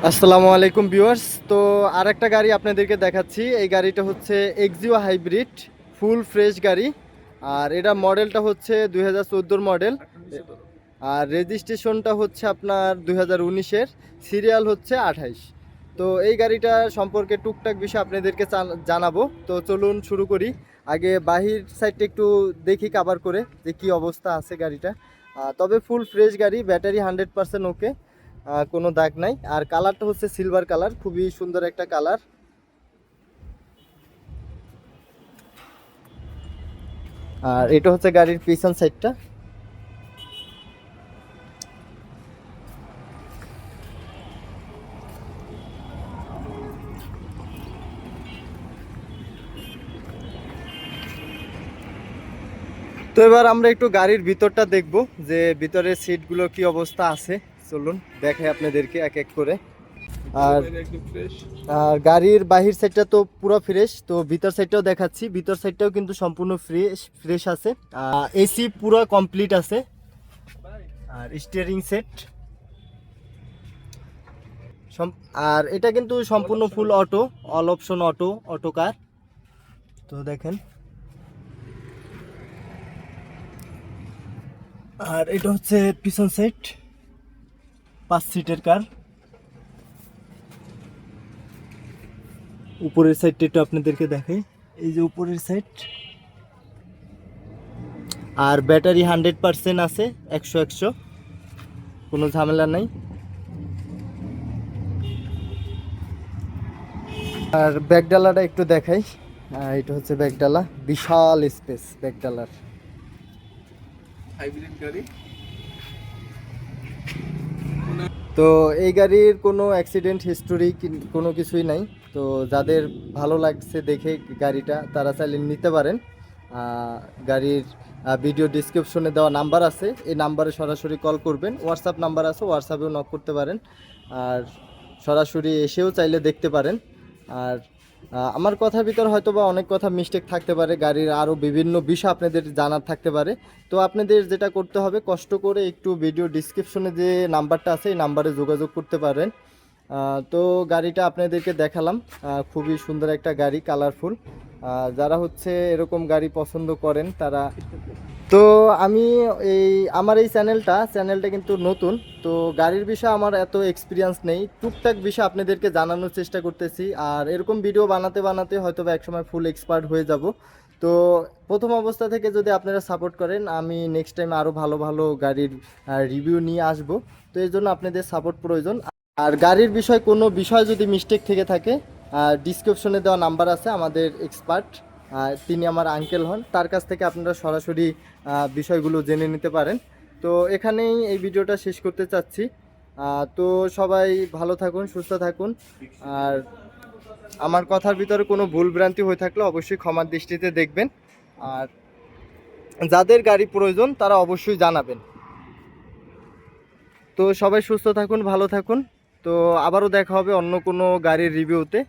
আসসালামু আলাইকুম ভিউয়ার্স। তো আরেকটা গাড়ি আপনাদেরকে দেখাচ্ছি। এই গাড়িটা হচ্ছে এক্সিও হাইব্রিড, ফুল ফ্রেশ গাড়ি। আর এটা মডেলটা হচ্ছে 2014 মডেল। আর রেজিস্ট্রেশনটা হচ্ছে আপনার 2019-এর, সিরিয়াল হচ্ছে 28। তো এই গাড়িটা সম্পর্কে টুকটাক বিষয় আপনাদেরকে জানাবো। তো চলুন শুরু করি। আগে বাহির সাইডটা একটু দেখি কাভার করে যে কি অবস্থা আছে গাড়িটা। তবে ফুল ফ্রেশ গাড়ি, ব্যাটারি 100% ওকে, কোনো দাগ নাই। আর কালারটা হচ্ছে সিলভার কালার, খুবই সুন্দর একটা কালার। আর এটা হচ্ছে গাড়ির পিছন সাইডটা। তো এবার আমরা একটু গাড়ির ভিতরটা দেখব যে ভিতরের সিটগুলো কি অবস্থা আছে। চলুন দেখাই আপনাদেরকে এক এক করে। আর আর গাড়ির বাহির সাইডটা তো পুরো ফ্রেশ, তো ভিতর সাইডটাও দেখাচ্ছি। ভিতর সাইডটাও কিন্তু সম্পূর্ণ ফ্রেশ ফ্রেশ আছে। এসি পুরো কমপ্লিট আছে। আর স্টিয়ারিং সেট, আর এটা কিন্তু সম্পূর্ণ ফুল auto, all option auto, auto কার। তো দেখেন, আর এটা হচ্ছে পিছন সাইড, 5 সিটের কার। উপরের সাইডটা একটু আপনাদেরকে দেখাই, এই যে উপরের সাইড। আর ব্যাটারি 100% আছে, 100 কোনো ঝামেলা নাই। আর ব্যাকডালাটা একটু দেখাই। এটা হচ্ছে ব্যাকডালা, বিশাল স্পেস ব্যাকডালার। হাইব্রিড গাড়ি। তো এই গাড়ির কোনো অ্যাক্সিডেন্ট হিস্টোরি কোনো কিছুই নাই। তো যাদের ভালো লাগছে দেখে গাড়িটা, তারা চাইলে নিতে পারেন। গাড়ির ভিডিও ডিসক্রিপশনে দেওয়া নাম্বার আছে, এই নাম্বারে সরাসরি কল করবেন। হোয়াটসঅ্যাপ নাম্বার আছে, হোয়াটসঅ্যাপেও নক করতে পারেন। আর সরাসরি এসেও চাইলে দেখতে পারেন। আর আমার কথার ভিতর হয়তো বা অনেক কথা মিস্টেক থাকতে পারে, গাড়ির আরও বিভিন্ন বিষয় আপনাদের জানার থাকতে পারে। তো আপনাদের যেটা করতে হবে, কষ্ট করে একটু ভিডিও ডিসক্রিপশনে যে নাম্বারটা আছে এই নাম্বারে যোগাযোগ করতে পারেন। তো গাড়িটা আপনাদেরকে দেখালাম। খুবই সুন্দর একটা গাড়ি, কালারফুল। যারা হচ্ছে এরকম গাড়ি পছন্দ করেন তারা। তো আমি এই আমার এই চ্যানেলটা কিন্তু নতুন। তো গাড়ির বিষয়ে আমার এত এক্সপিরিয়েন্স নেই, টুকটাক বিষয় আপনাদেরকে জানানোর চেষ্টা করতেছি। আর এরকম ভিডিও বানাতে বানাতে হয়তো বা একসময় ফুল এক্সপার্ট হয়ে যাব। তো প্রথম অবস্থা থেকে যদি আপনারা সাপোর্ট করেন, আমি নেক্সট টাইম আরও ভালো ভালো গাড়ির রিভিউ নিয়ে আসব। তো এর জন্য আপনাদের সাপোর্ট প্রয়োজন। আর গাড়ির বিষয় কোনো বিষয় যদি মিস্টেক থেকে থাকে, ডিসক্রিপশনে দেওয়া নাম্বার আছে, আমাদের এক্সপার্ট, তিনি আমার আঙ্কেল হন, তার কাছ থেকে আপনারা সরাসরি বিষয়গুলো জেনে নিতে পারেন। তো এখানেই এই ভিডিওটা শেষ করতে চাচ্ছি। তো সবাই ভালো থাকুন, সুস্থ থাকুন। আর আমার কথার ভিতরে কোনো ভুল ভ্রান্তি হয়ে থাকলে অবশ্যই ক্ষমার দৃষ্টিতে দেখবেন। আর যাদের গাড়ি প্রয়োজন তারা অবশ্যই জানাবেন। তো সবাই সুস্থ থাকুন, ভালো থাকুন। তো আবারও দেখা হবে অন্য কোনো গাড়ির রিভিউতে।